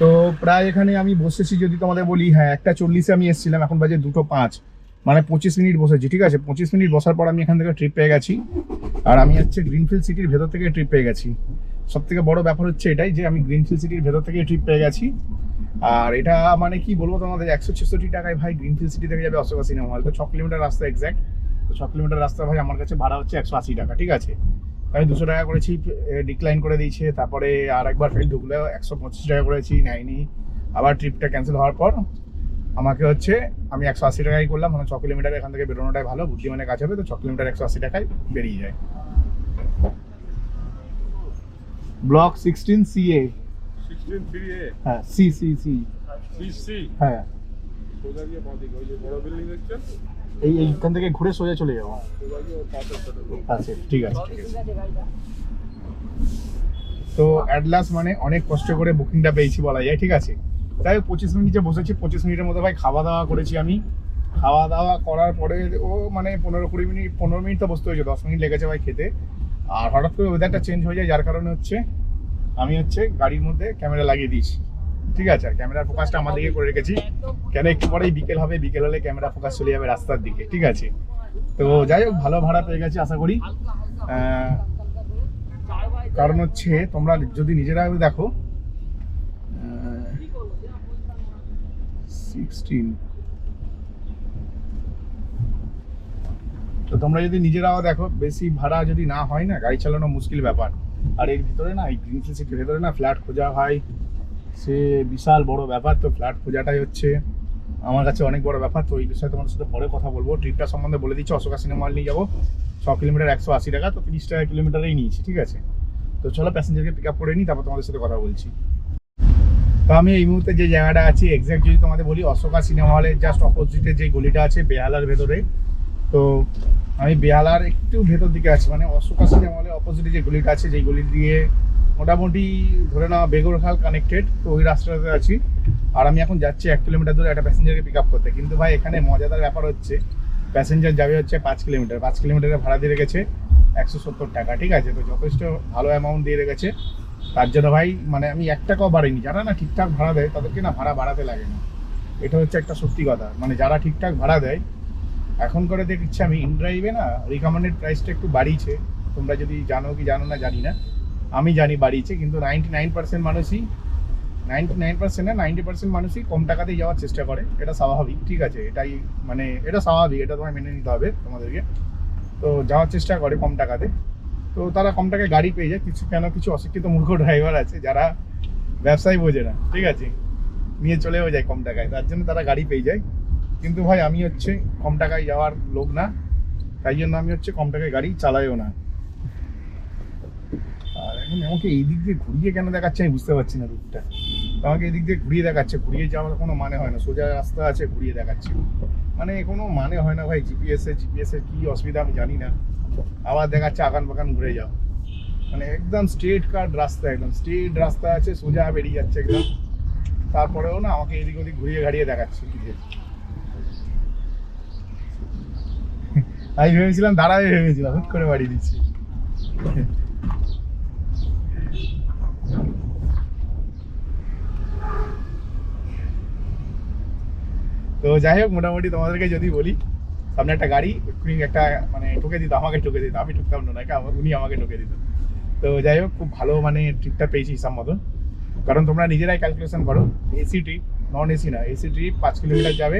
তো প্রায় এখানে আমি বসেছি যদি তোমাদের বলি, হ্যাঁ 1:40-এ আমি এসেছিলাম, এখন বাজে 2:05, মানে 25 মিনিট বসেছি। ঠিক আছে, 25 মিনিট বসার পর আমি এখান থেকে ট্রিপ পেয়ে গেছি। আর আমি হচ্ছে গ্রিনফিল্ড সিটির ভেতর থেকে ট্রিপ পেয়ে গেছি। সব থেকে বড় ব্যাপার হচ্ছে এটাই যে আমি গ্রিনফিল্ড সিটির ভেতর থেকে ট্রিপ পেয়ে গেছি। আর এটা মানে কি বলবো তোমাদের, 166 টাকায় ভাই গ্রিনফিল্ড সিটি থেকে যাবে অশোকা সিনেমা হল। তো 6 কিলোমিটার রাস্তা এক্স্যাক্ট। তো 6 কিলোমিটার রাস্তা ভাই আমার কাছে ভাড়া হচ্ছে 180 টাকা। ঠিক আছে, আমি 200 টাকা করেছি, ডিক্লাইন করে দিয়েছে। তারপরে আর একবার ফের ঢুকলেও 125 টাকা করেছি, নেয়নি। আবার ট্রিপটা ক্যান্সেল হওয়ার পর আমাকে হচ্ছে আমি 180 টাকাই করলাম। মানে 6 কিলোমিটার এখান থেকে বেরোনোটাই ভালো, বুদ্ধিমানের কাছে হবে। তো 6 কিলোমিটার 180 টাকায় বেরিয়ে যায়। Block 16 CA। 16 3A হ্যাঁ, সি সি সি। সিসি হ্যাঁ, সোজা গিয়ে বাঁ দিকে ওই যে বড় বিল্ডিং দেখছেন, এইখান থেকে ঘুরে সোজা চলে যাবো। সোজা গিয়ে ওর পাশের সাথে আচ্ছা, ঠিক আছে ঠিক আছে। তো অ্যাট লাস্ট মানে অনেক কষ্ট করে বুকিংটা পেয়েছি বলা যায়। ঠিক আছে, তাই 25 মিনিট যে বসেছি, 25 মিনিটের মধ্যে ভাই খাওয়া দাওয়া করেছি আমি। খাওয়া দাওয়া করার পরে ও মানে 15 মিনিট তো বসতে হয়েছে, 10 মিনিট লেগেছে ভাই খেতে। আর হঠাৎ করে ওয়েদারটা চেঞ্জ হয়ে যায়, যার কারণে হচ্ছে আমি হচ্ছে গাড়ির মধ্যে ক্যামেরা লাগিয়ে দিয়েছি। ঠিক আছে, আর ক্যামেরার ফোকাসটা আমার দিকে করে রেখেছি, কেন একটু পরেই বিকেল হবে, বিকেল হলে ক্যামেরা ফোকাস চলে যাবে রাস্তার দিকে। ঠিক আছে, তো যাই হোক ভালো ভাড়া পেয়ে গেছি আশা করি। কারণ হচ্ছে তোমরা যদি নিজেরা দেখো, 16, তো তোমরা যদি নিজেরাও দেখো, বেশি ভাড়া যদি না হয় না, গাড়ি চালানো মুশকিল ব্যাপার। আর এর ভিতরে না, এই গ্রিনফিল্ড সিটির ভেতরে না ফ্ল্যাট খোঁজা হয়, সে বিশাল বড় ব্যাপার। তো ফ্ল্যাট খোঁজাটাই হচ্ছে আমার কাছে অনেক বড় ব্যাপার। তো এই বিষয়ে তোমার সাথে পরে কথা বলবো। ট্রিপটা সম্বন্ধে বলে দিচ্ছি, অশোকা সিনেমা হল নিয়ে যাবো। 6 কিলোমিটার 180 টাকা, তো 30 টাকা কিলোমিটারেই নিয়েছি। ঠিক আছে, তো চলো প্যাসেঞ্জারকে পিক আপ করে নিই, তারপর তোমাদের সাথে কথা বলছি। তো আমি এই মুহূর্তে যে জায়গাটা আছি, এক্স্যাক্ট যদি তোমাদের বলি, অশোকা সিনেমা হলের জাস্ট অপোজিটে যে গলিটা আছে বেহালার ভেতরে। তো আমি বেহালার একটু ভেতর দিকে আছি, মানে অশোকা সিনেমা হলের অপোজিটে যে গলিটা আছে, যেই গলি দিয়ে মোটামুটি ধরে নাও বেগরখাল কানেক্টেড, তো ওই রাস্তাটাতে আছি। আর আমি এখন যাচ্ছি 1 কিলোমিটার দূরে একটা প্যাসেঞ্জারকে পিক আপ করতে। কিন্তু ভাই এখানে মজাদার ব্যাপার হচ্ছে, প্যাসেঞ্জার যাবে হচ্ছে 5 কিলোমিটার, 5 কিলোমিটারের ভাড়া দিয়ে রেখেছে 170 টাকা। ঠিক আছে, তো যথেষ্ট ভালো অ্যামাউন্ট দিয়ে রেখেছে। তার জন্য ভাই মানে আমি 1 টাকাও বাড়াইনি। যারা না ঠিকঠাক ভাড়া দেয় তাদেরকে না ভাড়া বাড়াতে লাগে না, এটা হচ্ছে একটা সত্যি কথা। মানে যারা ঠিকঠাক ভাড়া দেয়, এখন করে দেখছি আমি ইনড্রাইভে না রিকমেন্ডেড প্রাইসটা একটু বাড়িয়েছে। তোমরা যদি জানো কি জানো না জানি না, আমি জানি বাড়িয়েছে। কিন্তু 99% মানুষই, 99% না 90% মানুষই কম টাকাতেই যাওয়ার চেষ্টা করে। এটা স্বাভাবিক, ঠিক আছে, এটাই মানে এটা স্বাভাবিক, এটা তোমায় মেনে নিতে হবে তোমাদেরকে। তো যাওয়ার চেষ্টা করে কম টাকাতে, তো তারা কম টাকায় গাড়ি পেয়ে যায়। কিছু অশিক্ষিত মূর্খ ড্রাইভার আছে যারা ব্যবসায় বোঝে না, ঠিক আছে, নিয়ে চলেও যায় কম টাকায়, তার জন্য তারা গাড়ি পেয়ে যায়। কিন্তু ভাই আমি হচ্ছে কম টাকায় যাওয়ার লোক না, তাই জন্য আমি হচ্ছে কম টাকায় গাড়ি চালাইও না। আর এখন আমাকে এই দিক দিয়ে ঘুরিয়ে কেন দেখাচ্ছে আমি বুঝতে পারছি না রুটটা। আমাকে এই দিক দিয়ে ঘুরিয়ে দেখাচ্ছে, ঘুরিয়ে যাওয়ার কোনো মানে হয় না। সোজা রাস্তা আছে, ঘুরিয়ে দেখাচ্ছে, মানে কোনো মানে হয় না ভাই। জিপিএস এর কি অসুবিধা আমি জানি না। আবার দেখাচ্ছে আগান বাগান ঘুরে যাও, মানে একদম স্ট্রেট কাট রাস্তা, একদম স্ট্রেট রাস্তা আছে, সোজা বেরিয়ে যাচ্ছে একদম। তারপরেও না আমাকে এদিক ওদিক ঘুরিয়ে ঘাড়িয়ে দেখাচ্ছে। আমি ভেবেছিলাম দাঁড়াবে, ভেবেছিলাম হুট করে বাড়ি দিচ্ছি। তো যাই হোক, মোটামুটি তোমাদেরকে যদি বলি, সামনে একটা গাড়ি একটা মানে ঠুকে দিত, আমাকে ঠুকে দিত, আমি ঠুকতাম না, উনি আমাকে ঠুকে দিত। তো যাই হোক, খুব ভালো মানে ট্রিপটা পেয়েছি হিসাব মতন। কারণ তোমরা নিজেরাই ক্যালকুলেশন করো, এসি ট্রিপ, নন এসি না। এসি ট্রিপ 5 কিলোমিটার যাবে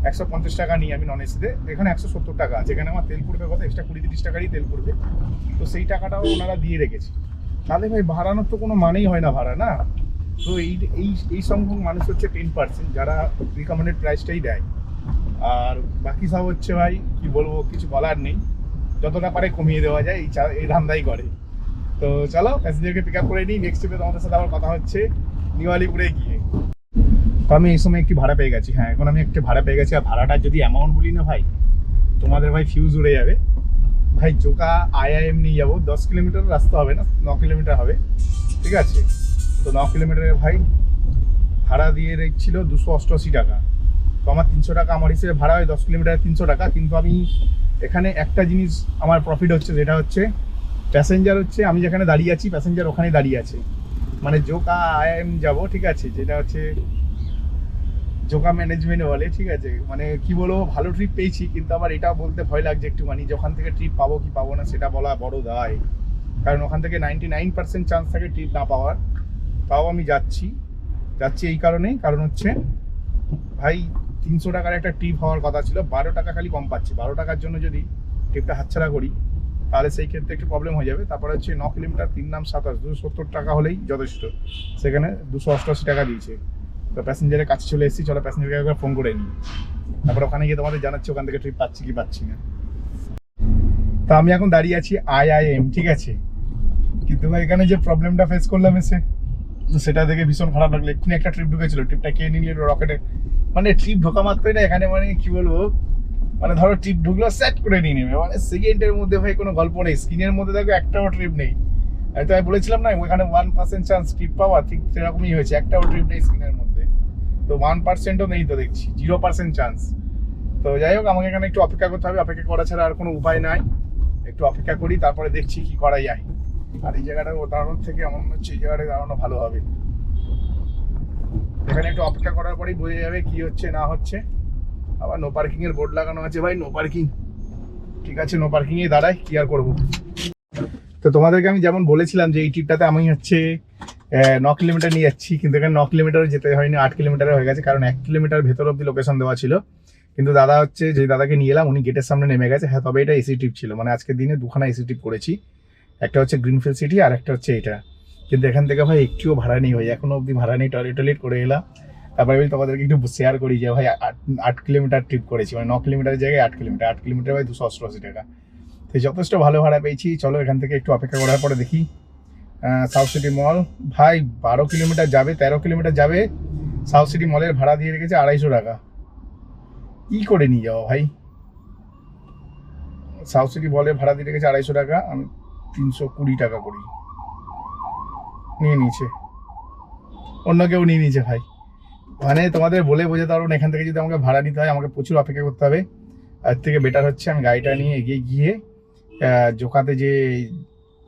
150 টাকা নিই আমি নন এসিতে, এখানে 170 টাকা। যেখানে আমার তেল পড়বে কত, এক্সট্রা 20-30 টাকারই তেল পড়বে। তো সেই টাকাটাও ওনারা দিয়ে রেখেছে। তাহলে ভাই ভাড়ানোর তো কোনো মানেই হয় না, ভাড়া না। তো এই সংখ্যক মানুষ হচ্ছে 10% যারা রিকমেন্ডেড প্রাইসটাই দেয়। আর বাকি সব হচ্ছে ভাই কি বলবো, কিছু বলার নেই, যতটা পারে কমিয়ে দেওয়া যায় এই ধান্দাই করে। তো চলো প্যাসেঞ্জারকে পিক আপ করে নিই, নেক্সট ট্রিপে তোমাদের সাথে আবার কথা হচ্ছে নিউ আলিপুরে গিয়ে। তো আমি এই সময় একটি ভাড়া পেয়ে গেছি। হ্যাঁ, এখন আমি একটা ভাড়া পেয়ে গেছি। আর ভাড়াটা যদি অ্যামাউন্ট বলি না ভাই, তোমাদের ভাই ফিউজ উড়ে যাবে ভাই। জোকা IIM নিয়ে যাবো, 10 কিলোমিটার রাস্তা হবে না, 9 কিলোমিটার হবে। ঠিক আছে, তো 9 কিলোমিটারে ভাই ভাড়া দিয়ে রেখেছিল 288 টাকা। তো আমার 300 টাকা আমার হিসেবে ভাড়া হয়, 10 কিলোমিটারে 300 টাকা। কিন্তু আমি এখানে একটা জিনিস আমার প্রফিট হচ্ছে, যেটা হচ্ছে প্যাসেঞ্জার হচ্ছে আমি যেখানে দাঁড়িয়ে আছি, প্যাসেঞ্জার ওখানে দাঁড়িয়ে আছে। মানে জোকা আইএম যাব, ঠিক আছে, যেটা হচ্ছে জোকা ম্যানেজমেন্ট বলে, ঠিক আছে। মানে কি বলবো, ভালো ট্রিপ পেয়েছি, কিন্তু আবার এটাও বলতে ভয় লাগছে একটুখানি, যখন থেকে ট্রিপ পাবো কি পাবো না সেটা বলা বড় দায়। কারণ ওখান থেকে 99% চান্স থাকে ট্রিপ না পাওয়ার। তাও আমি যাচ্ছি এই কারণেই, কারণ হচ্ছে ভাই 300 টাকার একটা ট্রিপ হওয়ার কথা ছিল, 12 টাকা খালি কম পাচ্ছি। 12 টাকার জন্য যদি ট্রিপটা হাতছাড়া করি তাহলে সেই ক্ষেত্রে একটু প্রবলেম হয়ে যাবে। তারপরে হচ্ছে 9 কিলোমিটার 3 নাম 27, 270 টাকা হলেই যথেষ্ট। সেখানে 288 টাকা দিয়েছে। তো প্যাসেঞ্জারের কাছে চলে এসেছি, চলো প্যাসেঞ্জারকে একবার ফোন করে নিই, তারপর ওখানে গিয়ে তোমাদের জানাচ্ছি ওখান থেকে ট্রিপ পাচ্ছি কি পাচ্ছি না। তো আমি এখন দাঁড়িয়ে আছি IIM, ঠিক আছে, কিন্তু ভাই এখানে যে প্রবলেমটা ফেস করলাম এসে, সেটা দেখে ভীষণ খারাপ লাগলো। এক্ষুনি একটা ট্রিপ ঢুকেছিল, ট্রিপটা কে নিয়ে নিল রকেটে। মানে ট্রিপ ঢোকা মাত্রই না এখানে, মানে কি বলবো, মানে ধরো ট্রিপ ঢুকলো সেট করে নিয়ে নেবে, মানে সেকেন্ডের মধ্যে ভাই কোনো গল্প নেই। স্ক্রিনের মধ্যে দেখো একটাও ট্রিপ নেই। তো আমি বলেছিলাম না ওখানে 1% চান্স ট্রিপ পাওয়া, ঠিক সেরকমই হয়েছে, একটাও ট্রিপ নেই স্ক্রিনের মধ্যে। তো 1%ও নেই, তো দেখছি 0% চান্স। তো যাই হোক, আমাকে এখানে একটু অপেক্ষা করতে হবে, অপেক্ষা করা ছাড়া আর কোনো উপায় নাই। একটু অপেক্ষা করি, তারপরে দেখছি কি করা যায়। আর এই জায়গাটা দাঁড়ানোর থেকে আমার মনে হচ্ছে এই জায়গাটায় দাঁড়ানো ভালো হবে। এখানে একটু অপেক্ষা করার পরেই বোঝা যাবে কি হচ্ছে না হচ্ছে। আবার নো পার্কিং এর বোর্ড লাগানো আছে, ভাই নো পার্কিং, ঠিক আছে, নো পার্কিং এ দাঁড়াই, কি আর করবো। তো তোমাদেরকে আমি যেমন বলেছিলাম যে এই ট্রিপটাতে আমি হচ্ছে 9 কিলোমিটার নিয়ে যাচ্ছি, কিন্তু এখানে 9 কিলোমিটার যেতে হয়নি, 8 কিলোমিটার হয়ে গেছে, কারণ 1 কিলোমিটার ভেতর অব্দি লোকেশন দেওয়া ছিল। কিন্তু দাদা হচ্ছে, যে দাদাকে নিয়ে এলাম, উনি গেটের সামনে নেমে গেছে। হ্যাঁ, তবে এটা এসি ট্রিপ ছিল, মানে আজকের দিনে দুখানা এসি ট্রিপ করেছি, একটা হচ্ছে গ্রিনফিল্ড সিটি আর একটা হচ্ছে এটা। কিন্তু এখান থেকে ভাই একটুও ভাড়া নেই ভাই, এখনো অব্দি ভাড়া নেই। টয়লেট করে এলাম, তারপরে আমি তোমাদেরকে একটু শেয়ার করি যে ভাই 8 কিলোমিটার ট্রিপ করেছি, মানে 9 কিলোমিটারের জায়গায় 8 কিলোমিটার ভাই 288 টাকা। তো যথেষ্ট ভালো ভাড়া পেয়েছি। চলো এখান থেকে একটু অপেক্ষা করার পরে দেখি সাউথ সিটি মল। ভাই 12 কিলোমিটার যাবে, 13 কিলোমিটার যাবে, সাউথ সিটি মলের ভাড়া দিয়ে রেখেছে 250 টাকা। কি করে নিয়ে যাও ভাই, সাউথ সিটি মলের ভাড়া দিয়ে রেখেছে 250 টাকা, আমি 320 টাকা করি নিয়ে নিয়েছে, অন্য কেউ নিয়ে নিয়েছে ভাই। মানে তোমাদের বলে বোঝাতে পারবো না, এখান থেকে যদি আমাকে ভাড়া নিতে হয় আমাকে প্রচুর অপেক্ষা করতে হবে। এর থেকে বেটার হচ্ছে আমি গাড়িটা নিয়ে এগিয়ে গিয়ে জোকাতে যে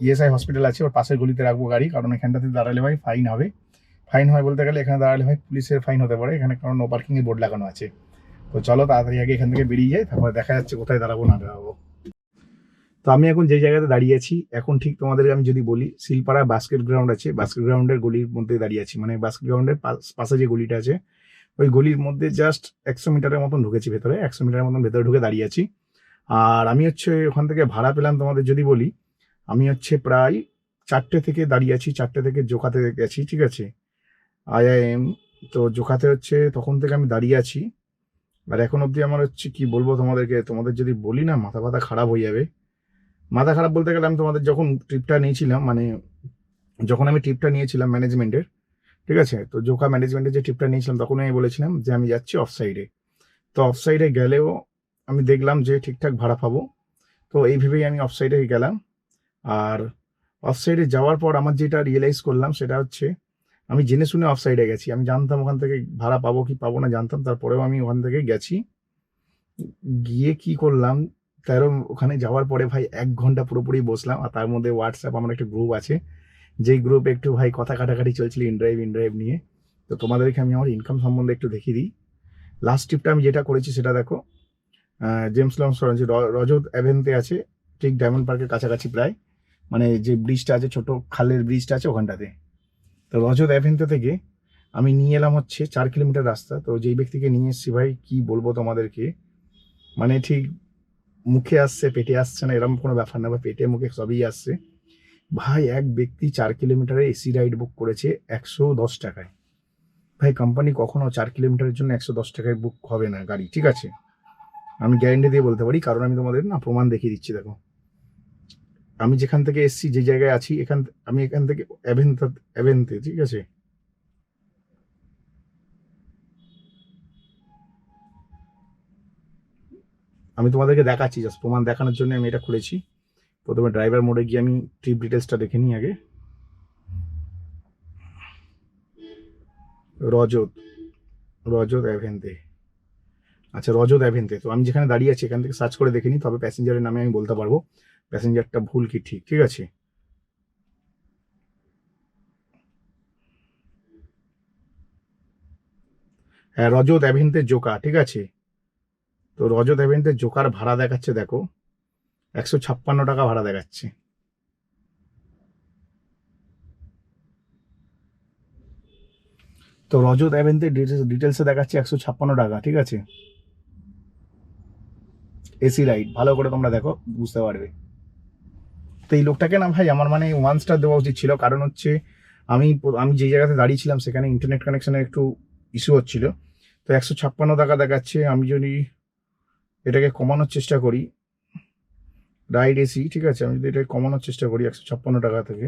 ইএসআই হসপিটাল আছে ওর পাশের গলিতে রাখবো গাড়ি, কারণ এখানটাতে দাঁড়ালে ভাই ফাইন হবে। ফাইন হয় বলতে গেলে এখানে দাঁড়ালে ভাই পুলিশের ফাইন হতে পারে এখানে, কারণ নো পার্কিং এর বোর্ড লাগানো আছে। তো চলো তাড়াতাড়ি আগে এখান থেকে বেরিয়ে যাই, তারপরে দেখা যাচ্ছে কোথায় দাঁড়াবো না দাঁড়াবো। তো আমি এখন যে জায়গাতে দাঁড়িয়ে আছি, এখন ঠিক তোমাদের আমি যদি বলি, শিলপাড়া বাস্কেট গ্রাউন্ড আছে, বাস্কেট গ্রাউন্ডের গলির মধ্যে দাঁড়িয়ে আছি, মানে বাস্কেট গ্রাউন্ডের পাশে যে গলিটা আছে ওই গলির মধ্যে জাস্ট 100 মিটারের মতন ঢুকেছি ভেতরে, 100 মিটারের মতন ভেতরে ঢুকে দাঁড়িয়ে আছি। আর আমি হচ্ছে ওখান থেকে ভাড়া পেলাম তোমাদের যদি বলি, আমি হচ্ছে প্রায় 4টে থেকে দাঁড়িয়ে আছি, 4টে থেকে জোকাতে গেছি, ঠিক আছে, IIM। তো জোকাতে হচ্ছে তখন থেকে আমি দাঁড়িয়ে আছি, আর এখন অবধি আমার হচ্ছে কি বলবো তোমাদেরকে, তোমাদের যদি বলি না মাথা ফাথা খারাপ হয়ে যাবে। মাথা খারাপ বলতে গেলে, আমি তোমাদের যখন ট্রিপটা নিয়েছিলাম, মানে যখন আমি ট্রিপটা নিয়েছিলাম ম্যানেজমেন্টের, ঠিক আছে, তো জোকা ম্যানেজমেন্টের যে ট্রিপটা নিয়েছিলাম তখন আমি বলেছিলাম যে আমি যাচ্ছি অফ সাইডে। তো অফ সাইডে গেলেও আমি দেখলাম যে ঠিকঠাক ভাড়া পাবো, তো এই ভেবেই আমি অফ সাইডে গেলাম। আর অফ সাইডে যাওয়ার পর আমার যেটা রিয়েলাইজ করলাম সেটা হচ্ছে, আমি জেনে শুনে অফ সাইডে গেছি, আমি জানতাম ওখান থেকে ভাড়া পাবো কি পাবো না জানতাম, তারপরেও আমি ওখান থেকে গেছি। গিয়ে কি করলাম, ওখানে যাওয়ার পরে ভাই 1 ঘন্টা পুরোপুরি বসলাম, আর তার মধ্যে হোয়াটসঅ্যাপ আমার একটা গ্রুপ আছে, যেই গ্রুপে একটু ভাই কথা কাটাকাটি চলছিল ইনড্রাইভ নিয়ে। তো তোমাদেরকে আমি আমার ইনকাম সম্বন্ধে একটু দেখিয়ে দিই। লাস্ট ট্রিপটা আমি যেটা করেছি সেটা দেখো, জেমস লং যে রজত অ্যাভেন্তে আছে, ঠিক ডায়মন্ড পার্কের কাছাকাছি প্রায়, মানে যে ব্রিজটা আছে, ছোট খালের ব্রিজটা আছে ওখানটাতে। তো রজত অ্যাভেন্তে থেকে আমি নিয়ে এলাম হচ্ছে 4 কিলোমিটার রাস্তা। তো যেই ব্যক্তিকে নিয়ে এসেছি ভাই কি বলবো তোমাদেরকে, মানে ঠিক মুখে আসছে পেটে আসছে না এরকম কোনো ব্যাপার না, বা পেটে মুখে সবই আসছে। ভাই এক ব্যক্তি 4 কিলোমিটারে এসি রাইড বুক করেছে 110 টাকায়। ভাই কোম্পানি কখনো 4 কিলোমিটারের জন্য 110 টাকায় বুক হবে না গাড়ি, ঠিক আছে, আমি গ্যারেন্টি দিয়ে বলতে পারি, কারণ আমি তোমাদের না প্রমাণ দেখিয়ে দিচ্ছি। দেখো আমি যেখান থেকে এসছি, যে জায়গায় আছি, আমি এখান থেকে অ্যাভেন্তে, ঠিক আছে, আমি তোমাদেরকে দেখাচ্ছি, জাস্ট প্রমাণ দেখানোর জন্য আমি এটা খুলেছি। প্রথমে ড্রাইভার মোডে গিয়ে আমি ট্রিপ ডিটেলসটা দেখে নিই আগে। রজত অ্যাভেন্তে, আচ্ছা রজত অ্যাভেন্তে। তো আমি যেখানে দাঁড়িয়ে আছি এখান থেকে সার্চ করে দেখে নিই, তবে প্যাসেঞ্জারের নামে আমি বলতে পারবো প্যাসেঞ্জারটা ভুল কি ঠিক, ঠিক আছে। হ্যাঁ, রজত অ্যাভেন্তের জোকা, ঠিক আছে। তো রজত অ্যাভেন্তের জোকার ভাড়া দেখাচ্ছে দেখো 156 টাকা ভাড়া দেখাচ্ছে। তো রজত অ্যাভেন্তের ডিটেলসে দেখাচ্ছে 156 টাকা, ঠিক আছে। এসি রাইড, ভালো করে তোমরা দেখো বুঝতে পারবে। তো এই লোকটাকে না ভাই আমার মানে 1 স্টার দেওয়া উচিত ছিল, কারণ হচ্ছে আমি আমি যে জায়গাতে দাঁড়িয়েছিলাম সেখানে ইন্টারনেট কানেকশনের একটু ইস্যু হচ্ছিল। তো 156 টাকা দেখাচ্ছে। আমি যদি এটাকে কমানোর চেষ্টা করি, রাইড এসি, ঠিক আছে, আমি যদি এটাকে কমানোর চেষ্টা করি 156 টাকা থেকে,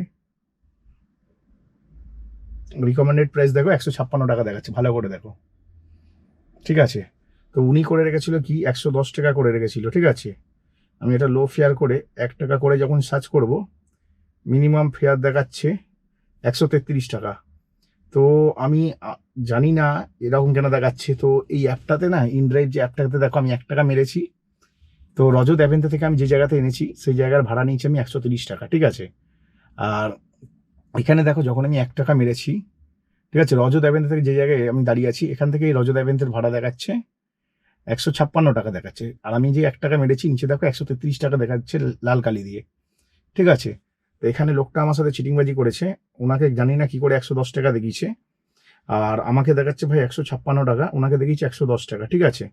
রিকমেন্ডেড প্রাইস দেখো 156 টাকা দেখাচ্ছে, ভালো করে দেখো, ঠিক আছে। তো উনি করে রেখেছিল কি 110 টাকা করে রেখেছিল, ঠিক আছে। আমি এটা লো ফেয়ার করে 1 টাকা করে যখন সার্চ করব, মিনিমাম ফেয়ার দেখাচ্ছে 133 টাকা। তো আমি জানি না এরকম কেন দেখাচ্ছে। তো এই অ্যাপটাতে না, ইনড্রাইভ যে অ্যাপটাতে দেখো আমি 1 টাকা মেরেছি। তো রজত অ্যাভেন্তে থেকে আমি যে জায়গাতে এনেছি সেই জায়গার ভাড়া নিয়েছি আমি 130 টাকা, ঠিক আছে। আর এখানে দেখো যখন আমি 1 টাকা মেরেছি, ঠিক আছে, রজত অ্যাভেন্তে থেকে যে জায়গায় আমি দাঁড়িয়ে আছি এখান থেকে এই রজত অ্যাভেন্তের ভাড়া দেখাচ্ছে 156 টাকা দেখাচ্ছে। আর আমি যে 1 টাকা মেরেছি নিচে দেখো 133 টাকা দেখাচ্ছে লাল কালি দিয়ে, ঠিক আছে। তো এখানে লোকটা আমার সাথে চিটিংবাজি করেছে, ওনাকে জানি না কি করে 110 টাকা দেখিয়েছে। আর আমাকে দেখাচ্ছে ভাই 156 টাকা, ওনাকে দেখিয়েছে 110 টাকা, ঠিক আছে।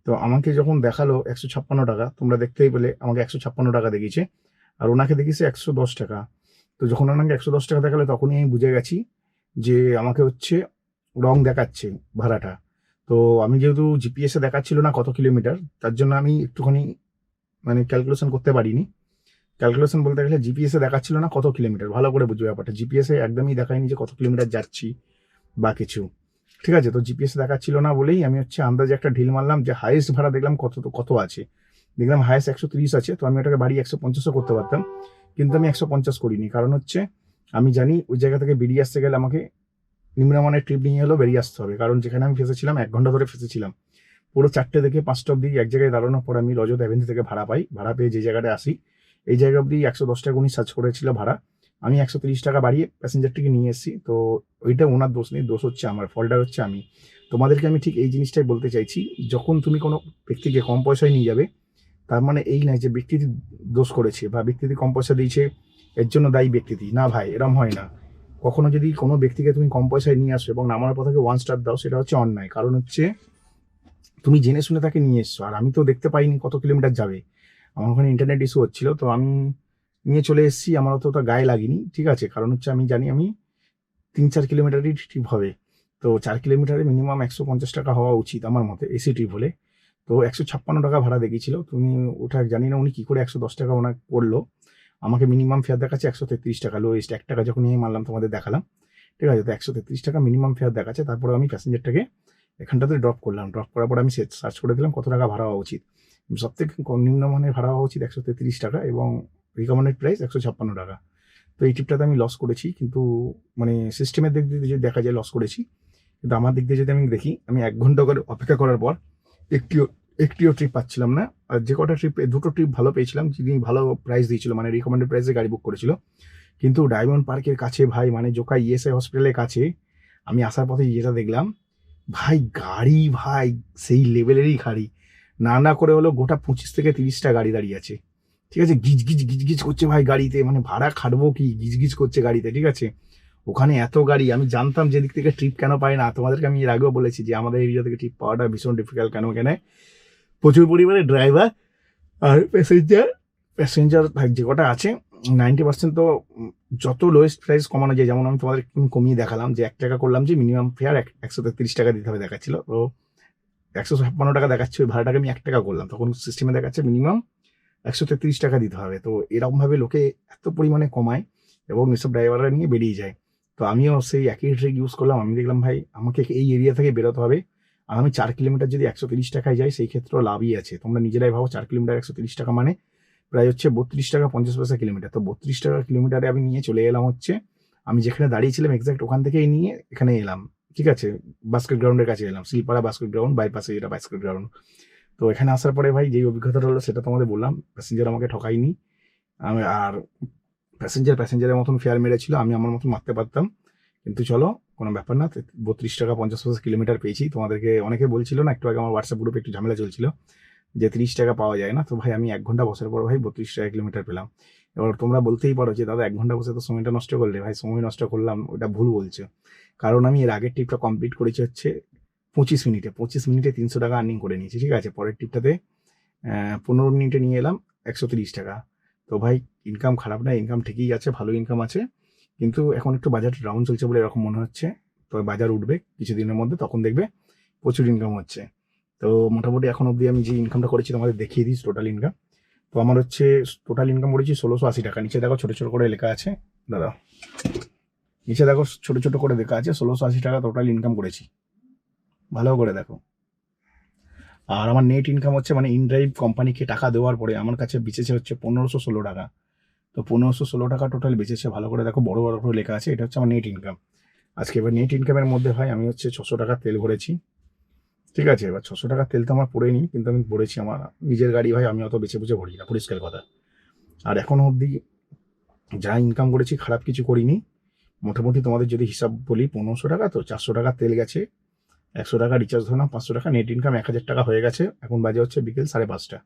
তো আমাকে যখন দেখালো 156 টাকা, তোমরা দেখতেই পেলে আমাকে 156 টাকা দেখিয়েছে, আর ওনাকে দেখিয়েছে 110 টাকা। তো যখন ওনাকে 110 টাকা দেখালো তখনই আমি বুঝে গেছি যে আমাকে হচ্ছে রং দেখাচ্ছে ভাড়াটা। তো আমি যেহেতু জিপিএসে দেখাচ্ছিল না কত কিলোমিটার, তার জন্য আমি একটুখানি মানে ক্যালকুলেশন করতে পারিনি। ক্যালকুলেশন বলতে গেলে জিপিএসে দেখাচ্ছিল না কত কিলোমিটার, ভালো করে বুঝবে ব্যাপারটা। জিপিএসে একদমই দেখায়নি যে কত কিলোমিটার যাচ্ছি বা কিছু, ঠিক আছে। তো জিপিএসে দেখাচ্ছিল না বলেই আমি হচ্ছে আন্দাজে একটা ঢিল মারলাম যে হাইয়েস্ট ভাড়া দেখলাম কত আছে। দেখলাম হাইয়েস্ট 130 আছে, তো আমি ওটাকে বাড়ি 150ও করতে পারতাম, কিন্তু আমি 150 করিনি। কারণ হচ্ছে আমি জানি ওই জায়গা থেকে বেরিয়ে আসতে গেলে আমাকে নিম্নমানের ট্রিপ নিয়ে হলেও বেরিয়ে আসতে হবে। কারণ যেখানে আমি ফেসেছিলাম 1 ঘন্টা ধরে ফেসেছিলাম, পুরো 4টে থেকে 5টা অব্দি এক জায়গায় দাঁড়ানোর পর আমি রজত অ্যাভেন্সি থেকে ভাড়া পাই। ভাড়া পেয়ে যে জায়গাটায় আসি এই জায়গা অব্দি 110 টাকা উনি সার্চ করেছিল ভাড়া, আমি 130 টাকা বাড়িয়ে প্যাসেঞ্জারটিকে নিয়ে এসেছি। তো ওইটা ওনার দোষ নেই, দোষ হচ্ছে আমার, ফলটা হচ্ছে আমি। তোমাদেরকে আমি ঠিক এই জিনিসটাই বলতে চাইছি, যখন তুমি কোনো ব্যক্তিকে কম পয়সায় নিয়ে যাবে তার মানে এই নয় যে ব্যক্তিটি দোষ করেছে বা ব্যক্তিটি কম পয়সা দিয়েছে এর জন্য দায়ী ব্যক্তিটি, না ভাই, এরম হয় না। কখনো যদি কোনো ব্যক্তিকে তুমি কম পয়সায় নিয়ে আসো এবং নামার পর তাকে 1 স্টার দাও, সেটা হচ্ছে অন্যায়। কারণ হচ্ছে তুমি জেনে শুনে তাকে নিয়ে এসছো, আর আমি তো দেখতে পাইনি কত কিলোমিটার যাবে, আমার ওখানে ইন্টারনেট ইস্যু হচ্ছিল, তো আমি নিয়ে চলে এসেছি। আমার অত গায়ে লাগেনি, ঠিক আছে। কারণ হচ্ছে আমি জানি আমি 3-4 কিলোমিটারই ট্রিপ হবে, তো 4 কিলোমিটারে মিনিমাম 150 টাকা হওয়া উচিত আমার মতে এসি ট্রিপ হলে। তো 156 টাকা ভাড়া দেখিয়েছিল, তুমি ওটা জানি না উনি কি করে 110 টাকা ওনার করলো। আমাকে মিনিমাম ফেয়ার দেখাচ্ছে 133 টাকা, লোয়েস্ট 1 টাকা যখন নিয়ে মারলাম তোমাদের দেখালাম, ঠিক আছে। তো 133 টাকা মিনিমাম ফেয়ার দেখাচ্ছে। তারপরে আমি প্যাসেঞ্জারটাকে এখানটাতে ড্রপ করলাম, ড্রপ করার পর আমি সার্চ করে দিলাম কত টাকা ভাড়া হওয়া উচিত। সব থেকে নিম্নমানের ভাড়া হওয়া উচিত 133 টাকা এবং রিকমেন্ডেড প্রাইস 156 টাকা। তো এই ট্রিপটাতে আমি লস করেছি, কিন্তু মানে সিস্টেমের দিক দিয়ে যদি দেখা যায় লস করেছি, কিন্তু আমার দিক দিয়ে যদি আমি দেখি, আমি 1 ঘন্টা করে অপেক্ষা করার পর একটিও ট্রিপ পাচ্ছিলাম না। আর যে কটা ট্রিপ, 2টো ট্রিপ ভালো পেয়েছিলাম, যিনি ভালো প্রাইস দিয়েছিল, মানে রিকমেন্ডেড প্রাইসে গাড়ি বুক করেছিল। কিন্তু ডায়মন্ড পার্কের কাছে ভাই, মানে জোকা ইএসআই হসপিটালের কাছে আমি আসার পথে যেটা দেখলাম ভাই, গাড়ি ভাই সেই লেভেলেরই গাড়ি, না করে হলো গোটা 25 থেকে 30টা গাড়ি দাঁড়িয়ে আছে, ঠিক আছে। গিজ গিজ করছে ভাই গাড়িতে, মানে ভাড়া খাটবো কি, গিজ করছে গাড়িতে, ঠিক আছে। ওখানে এত গাড়ি, আমি জানতাম যে দিক থেকে ট্রিপ কেন পাই না। তোমাদেরকে আমি এর আগেও বলেছি যে আমাদের এরিয়া থেকে ট্রিপ পাওয়াটা ভীষণ ডিফিকাল্ট। কেন কেনে প্রচুর পরিমাণে ড্রাইভার আর প্যাসেঞ্জার যে কটা আছে 90% তো যত লোয়েস্ট প্রাইস কমানো যায়, যেমন আমি তোমাদের কমিয়ে দেখালাম যে 1 টাকা করলাম যে মিনিমাম ফেয়ার 133 টাকা দিতে হবে দেখাচ্ছিল, তো 156 টাকা দেখাচ্ছে, ওই ভাড়াটাকে আমি 1 টাকা করলাম, তখন সিস্টেমে দেখাচ্ছে মিনিমাম 133 টাকা দিতে হবে। তো এরকমভাবে লোকে এত পরিমাণে কমায় এবং এসব ড্রাইভাররা নিয়ে বেরিয়ে যায়। তো আমিও সেই একই ট্রিক ইউজ করলাম। আমি দেখলাম ভাই আমাকে এই এরিয়া থেকে বেরোতে হবে, আর আমি 4 কিলোমিটার যদি 130 টাকায় যাই সেই ক্ষেত্রেও লাভই আছে। তোমরা নিজেরাই ভাবো, 4 কিলোমিটার 130 টাকা মানে প্রায় হচ্ছে 32 টাকা 50 পয়সা কিলোমিটার। তো 32 টাকা কিলোমিটারে আমি নিয়ে চলে এলাম হচ্ছে, আমি যেখানে দাঁড়িয়েছিলাম এক্সাক্ট ওখান থেকেই নিয়ে এখানে এলাম, ঠিক আছে। বাস্কেট গ্রাউন্ডের কাছে এলাম, শিলপাড়া বাস্কেট গ্রাউন্ড, বাইপাসে যেটা বাস্কেট গ্রাউন্ড। তো এখানে আসার পরে ভাই যেই অভিজ্ঞতাটা হলো সেটা তোমাদের বললাম, প্যাসেঞ্জার আমাকে ঠকাইনি। আর প্যাসেঞ্জারের মতন ফেয়ার মেরেছিল, আমি আমার মতন মারতে পারতাম, কিন্তু চলো কোনো ব্যাপার না। 32 টাকা 50 পয়সা কিলোমিটার পেয়েছি। তোমাদেরকে অনেকে বলছিল না, একটু আগে আমার হোয়াটসঅ্যাপ গ্রুপে একটু ঝামেলা চলছিল যে 30 টাকা পাওয়া যায় না। তো ভাই আমি 1 ঘন্টা বসার পর ভাই 32 টাকা কিলোমিটার পেলাম। এবার তোমরা বলতেই পারো যে দাদা 1 ঘন্টা বসে তো সময়টা নষ্ট করলে। ভাই সময় নষ্ট করলাম, ওটা ভুল বলছো। কারণ আমি এর আগের ট্রিপটা কমপ্লিট করেছি হচ্ছে 25 মিনিটে। 25 মিনিটে 300 টাকা আর্নিং করে নিয়েছি, ঠিক আছে। পরের ট্রিপটাতে 15 মিনিটে নিয়ে এলাম 130 টাকা। তো ভাই ইনকাম খারাপ না, ইনকাম ঠিকই আছে, ভালো ইনকাম আছে। কিন্তু এখন একটু বাজার ডাউন চলছে বলে এরকম মনে হচ্ছে। তবে বাজার উঠবে কিছুদিনের মধ্যে, তখন দেখবে প্রচুর ইনকাম হচ্ছে। তো মোটামুটি এখন অবধি আমি যে ইনকামটা করেছি তোমাদের দেখিয়ে দিই টোটাল ইনকাম। তো আমার হচ্ছে টোটাল ইনকাম করেছি 1680 টাকা। নিচে দেখো ছোট ছোট করে লেখা আছে, দাদা নিচে দেখো ছোট ছোট করে লেখা আছে 1680 টাকা টোটাল ইনকাম করেছি, ভালো করে দেখো। আর আমার নেট ইনকাম হচ্ছে মানে ইনড্রাইভ কোম্পানিকে টাকা দেওয়ার পরে আমার কাছে বেঁচেছে হচ্ছে 1516 টাকা। তো 1516 টাকা টোটাল বেঁচেছে, ভালো করে দেখো, বড় বড় করে লেখা আছে। এটা হচ্ছে আমার নেট ইনকাম আজকে। এবার নেট ইনকামের মধ্যে ভাই আমি হচ্ছে 600 টাকা তেল ভরেছি, ঠিক আছে। এবার 600 টাকা তেল তো আমার পড়ে নি, কিন্তু আমি ভরেছি, আমার নিজের গাড়ি ভাই, আমি অত বেছে বুঝে ভরি না, পরিষ্কার কথা। আর এখনো অবধি যা ইনকাম করেছি খারাপ কিছু করিনি। মোটামুটি তোমাদের যদি হিসাব বলি 1500 টাকা, তো 400 টাকা তেল গেছে, 100 টাকা রিচার্জ ধরলাম, 500 টাকা নেট ইনকাম, 1000 টাকা হয়ে গেছে। এখন বাজে হচ্ছে বিকেল 5:30।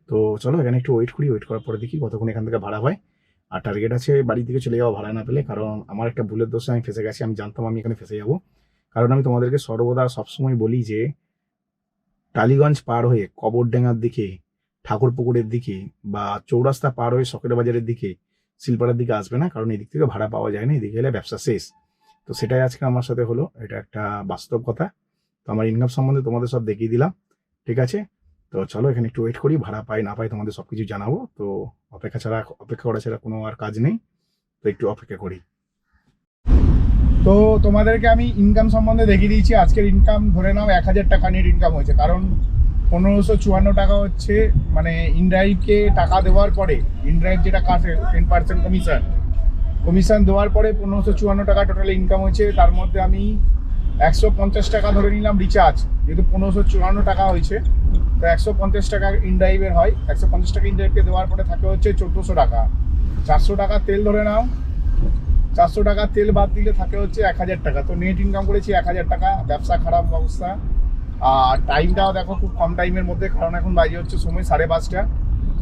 তো চলো এখানে একটু ওয়েট করি, ওয়েট করার পরে দেখি কতক্ষণ এখান থেকে ভাড়া হয়। আর টার্গেট আছে বাড়ি থেকে চলে যাওয়া ভাড়া না পেলে, কারণ আমার একটা ভুলের দোষে আমি ফেসে গেছি। আমি জানতাম আমি এখানে ফেসে যাবো, কারণ আমি তোমাদেরকে সর্বদা সবসময় বলি যে টালিগঞ্জ পার হয়ে কবরডাঙ্গার দিকে, ঠাকুরপুকুরের দিকে, বা চৌরাস্তা পার হয়ে সকেট বাজারের দিকে, শিলপাড়ার দিকে আসবে না, কারণ এদিক থেকে ভাড়া পাওয়া যায় না, এদিকে এলে ব্যবসা শেষ। তো সেটাই আজকে আমার সাথে হলো, এটা একটা বাস্তব কথা। তো আমার ইনকাম সম্বন্ধে তোমাদের সব দেখিয়ে দিলাম, ঠিক আছে। তো চলো এখানে একটু ওয়েট করি, ভাড়া পাই না পাই তোমাদের সবকিছু জানাবো। তো অপেক্ষা করা ছাড়া কোনো আর কাজ নেই, তো একটু অপেক্ষা করি। তো তোমাদেরকে আমি ইনকাম সম্বন্ধে দেখিয়ে দিয়েছি। আজকের ইনকাম ধরে নাও 1000 টাকা নেট ইনকাম হয়েছে, কারণ 1554 টাকা হচ্ছে মানে ইনড্রাইভকে টাকা দেওয়ার পরে, ইনড্রাইভ যেটা কাটে 10% কমিশন দেওয়ার পরে 1554 টাকা টোটাল ইনকাম হয়েছে। তার মধ্যে আমি 150 টাকা ধরে নিলাম রিচার্জ, যেহেতু 1554 টাকা হয়েছে, তো 150 টাকা ইনড্রাইভের হয়। 150 টাকা ইনড্রাইভকে দেওয়ার পরে থাকে হচ্ছে 1400 টাকা। 400 টাকা তেল ধরে নাও, 400 টাকা তেল বাদ দিলে থাকে হচ্ছে 1000 টাকা। তো নেট ইনকাম করেছি 1000 টাকা। ব্যবসা খারাপ অবস্থা। আর টাইমটাও দেখো খুব কম টাইমের মধ্যে, কারণ এখন বাজে হচ্ছে সময় 5:30।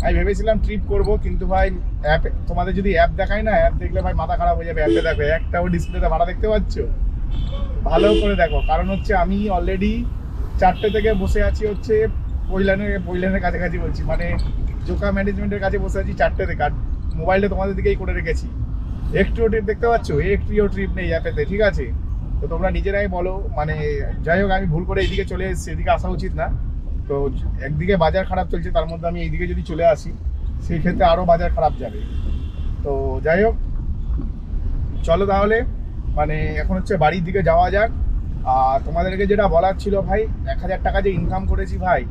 আমি ভেবেছিলাম ট্রিপ করব, কিন্তু ভাই অ্যাপে তোমাদের যদি অ্যাপ দেখায় না, অ্যাপ দেখলে ভাই মাথা খারাপ হয়ে যাবে। অ্যাপে দেখো একটাও ডিসপ্লেতে ভাড়া দেখতে পাচ্ছ, ভালো করে দেখো। কারণ হচ্ছে আমি অলরেডি 4টে থেকে বসে আছি হচ্ছে পৈলানের কাছাকাছি বলছি, মানে জোকা ম্যানেজমেন্টের কাছে বসে আছি 4টে থেকে। আর মোবাইলটা তোমাদের দিকেই করে রেখেছি। একটুও ট্রিপ দেখতে পাচ্ছ, একটুও ট্রিপ নেই অ্যাপেতে, ঠিক আছে। তো তোমরা নিজেরাই বলো, মানে যাই হোক আমি ভুল করে এইদিকে চলে এসেছি, এদিকে আসা উচিত না। তো একদিকে বাজার খারাপ চলছে, তার মধ্যে আমি এইদিকে যদি চলে আসি সেই ক্ষেত্রে আরও বাজার খারাপ যাবে। তো যাই হোক চলো তাহলে, মানে এখন হচ্ছে বাড়ির দিকে যাওয়া যাক। আর তোমাদেরকে যেটা বলার ছিল ভাই, 1000 টাকা যে ইনকাম করেছি ভাই,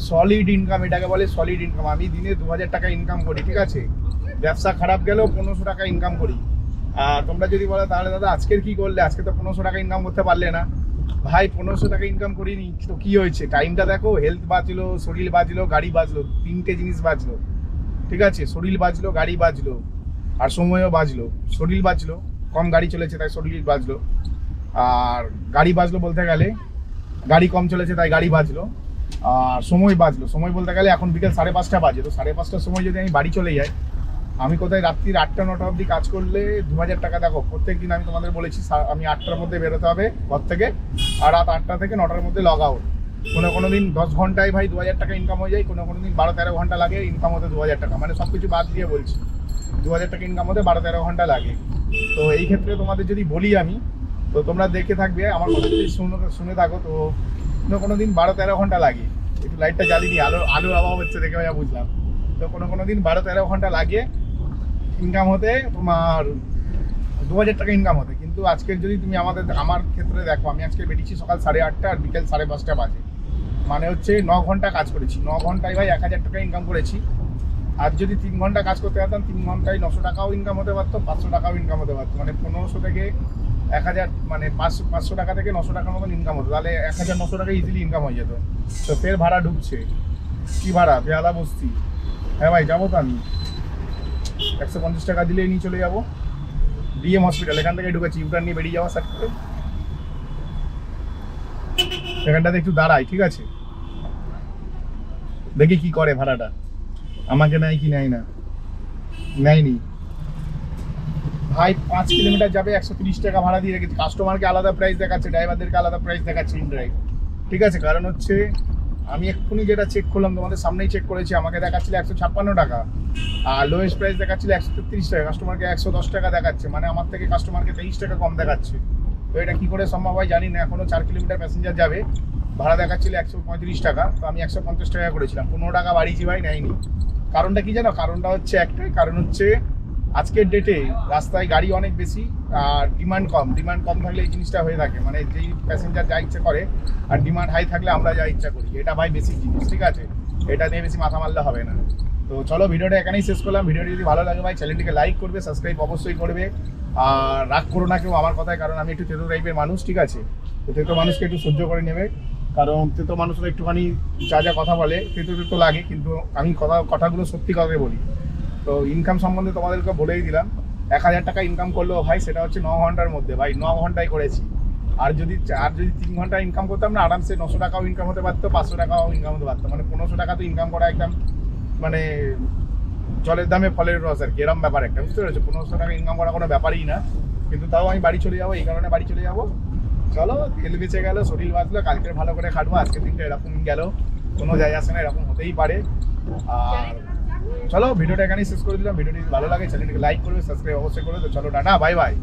সলিড ইনকাম, এটাকে বলে সলিড ইনকাম। আমি দিনে 2000 টাকা ইনকাম করি, ঠিক আছে। ব্যবসা খারাপ গেলেও 1500 টাকা ইনকাম করি। আর তোমরা যদি বলো তাহলে দাদা আজকের কি করলে, আজকে তো 1500 টাকা ইনকাম করতে পারলে না। ভাই 1500 টাকা ইনকাম করিনি তো কি হয়েছে, টাইমটা দেখো, হেলথ বাঁচলো, শরীর বাঁচলো, গাড়ি বাঁচলো, 3টে জিনিস বাঁচলো, ঠিক আছে। শরীর বাঁচলো, গাড়ি বাঁচলো, আর সময়ও বাঁচলো। শরীর বাঁচলো, কম গাড়ি চলেছে তাই শরীর বাঁচলো। আর গাড়ি বাঁচলো বলতে গেলে গাড়ি কম চলেছে তাই গাড়ি বাঁচলো। আর সময় বাঁচলো, সময় বলতে গেলে এখন বিকেল 5:30 বাজে। তো 5:30টার সময় যদি আমি বাড়ি চলে যাই, আমি কোথায় রাত্রির 8টা-9টা অবধি কাজ করলে 2000 টাকা। দেখো প্রত্যেক দিন আমি তোমাদের বলেছি আমি 8টার মধ্যে বেরোতে হবে ঘর থেকে, আর রাত 8টা থেকে 9টার মধ্যে লগ আউট। কোনো দিন 10 ঘন্টায় ভাই 2000 টাকা ইনকাম হয়ে যায়, কোনো দিন 12-13 ঘন্টা লাগে ইনকাম হতে 2000 টাকা, মানে সব কিছু বাদ দিয়ে বলছি 2000 টাকা ইনকাম হতে 12-13 ঘন্টা লাগে। তো এই ক্ষেত্রে তোমাদের যদি বলি আমি, তো তোমরা দেখে থাকবে, আমার কথা যদি শুনে থাকো, তো কোনো দিন 12-13 ঘন্টা লাগে। একটু লাইটটা জ্বালিয়ে দিই, আলোর অভাব হচ্ছে দেখে ভাইয়া বুঝলাম। তো কোনো দিন 12-13 ঘন্টা লাগে ইনকাম হতে তোমার 2000 টাকা ইনকাম হতে। কিন্তু আজকের যদি তুমি আমার ক্ষেত্রে দেখো, আমি আজকে বেরিয়েছি সকাল 8:30 আর বিকেল 5:30 বাজে, মানে হচ্ছে 9 ঘন্টা কাজ করেছি। 9 ঘন্টায় ভাই 1000 টাকা ইনকাম করেছি। আর যদি 3 ঘন্টা কাজ করতে পারতাম, 3 ঘন্টায় 900 টাকাও ইনকাম হতে পারতো, 500 টাকাও ইনকাম হতে পারতো। মানে 1500 থেকে 1000, মানে 500 টাকা থেকে 900 টাকার মতন ইনকাম হতো, তাহলে 1900 টাকা ইজিলি ইনকাম হয়ে যেত। তো ফের ভাড়া ঢুকছে, কি ভাড়া, বেহালা বস্তি। হ্যাঁ ভাই যাবো তো, আমি 150 টাকা দিলেই নিয়ে চলে যাবো, ডিএম হসপিটাল, এখান থেকে ঢুকেছি, ইউটার নিয়ে বেরিয়ে যাওয়া সার্ট করে এখানটাতে একটু দাঁড়াই, ঠিক আছে? দেখি কি করে ভাড়াটা, আমাকে নেয় কি নেয় না। নেয়নি ভাই, 5 কিলোমিটার যাবে 130 টাকা ভাড়া দিয়ে রেখেছি। কাস্টমারকে আলাদা প্রাইস দেখাচ্ছে, ড্রাইভারদেরকে আলাদা প্রাইস দেখাচ্ছে ইন ড্রাইভ, ঠিক আছে? কারণ হচ্ছে আমি এক্ষুনি যেটা চেক করলাম, তোমাদের সামনেই চেক করেছি, আমাকে দেখাচ্ছিল 156 টাকা, আর লোয়েস্ট প্রাইস দেখাচ্ছিল 133 টাকা, কাস্টমারকে 110 টাকা দেখাচ্ছে, মানে আমার থেকে কাস্টমারকে 23 টাকা কম দেখাচ্ছে। তো এটা কি করে সম্ভব হয় জানি না। এখনো 4 কিলোমিটার প্যাসেঞ্জার যাবে, ভাড়া দেখাচ্ছিল 135 টাকা, তো আমি 150 টাকা করেছিলাম, 15 টাকা বাড়িয়েছি ভাই, নেয়নি। কারণটা কি জানো? কারণটা হচ্ছে একটাই, কারণ হচ্ছে আজকের ডেটে রাস্তায় গাড়ি অনেক বেশি আর ডিমান্ড কম থাকলে এই জিনিসটা হয়ে থাকে, মানে যেই প্যাসেঞ্জার যা ইচ্ছা করে, আর ডিমান্ড হাই থাকলে আমরা যা ইচ্ছা করি, এটা ভাই বেশি জিনিস, ঠিক আছে? এটা নিয়ে বেশি মাথা মারলে হবে না। তো চলো, ভিডিওটা এখানেই শেষ করলাম। ভিডিওটি যদি ভালো লাগে ভাই, চ্যানেলটিকে লাইক করবে, সাবস্ক্রাইব অবশ্যই করবে, আর রাগ করো না কেউ আমার কথায়, কারণ আমি একটু তেতো টাইপের মানুষ, ঠিক আছে? তো তেতো মানুষকে একটু সহ্য করে নেবে, কারণ তেতো মানুষরা একটুখানি যা কথা বলে তেতো লাগে, কিন্তু আমি কথাগুলো সত্যি কথা বলি। তো ইনকাম সম্বন্ধে তোমাদেরকে বলেই দিলাম, 1000 টাকা ইনকাম করলেও ভাই সেটা হচ্ছে 9 ঘন্টার মধ্যে, ভাই 9 ঘন্টায় করেছি। আর যদি 3 ঘন্টা ইনকাম করতাম না, আরামসে 900 টাকাও ইনকাম হতে পারতো, 500 টাকাও ইনকাম হতে পারতো, মানে 1500 টাকা তো ইনকাম করা একদম মানে জলের দামে ফলের রস আর কি, এরম ব্যাপার একটা, বুঝতে পেরেছো? 1500 টাকা ইনকাম করা কোনো ব্যাপারই না, কিন্তু তাও আমি বাড়ি চলে যাবো, এই কারণে বাড়ি চলে যাবো। চলো, তেল বেঁচে গেলো, শরীর বাঁচলো, কালকে ভালো করে খাটবো, আজকের দিনটা এরকম গেল, কোনো যায় আসে না, এরকম হতেই পারে। আর চলো, ভিডিওটা এখানেই শেষ করে দিলাম। ভিডিওটি ভালো লাগে চ্যানেলটিকে লাইক করবে, সাবস্ক্রাইব অবশ্যই করবে। তো চলো, টাটা, বাই বাই।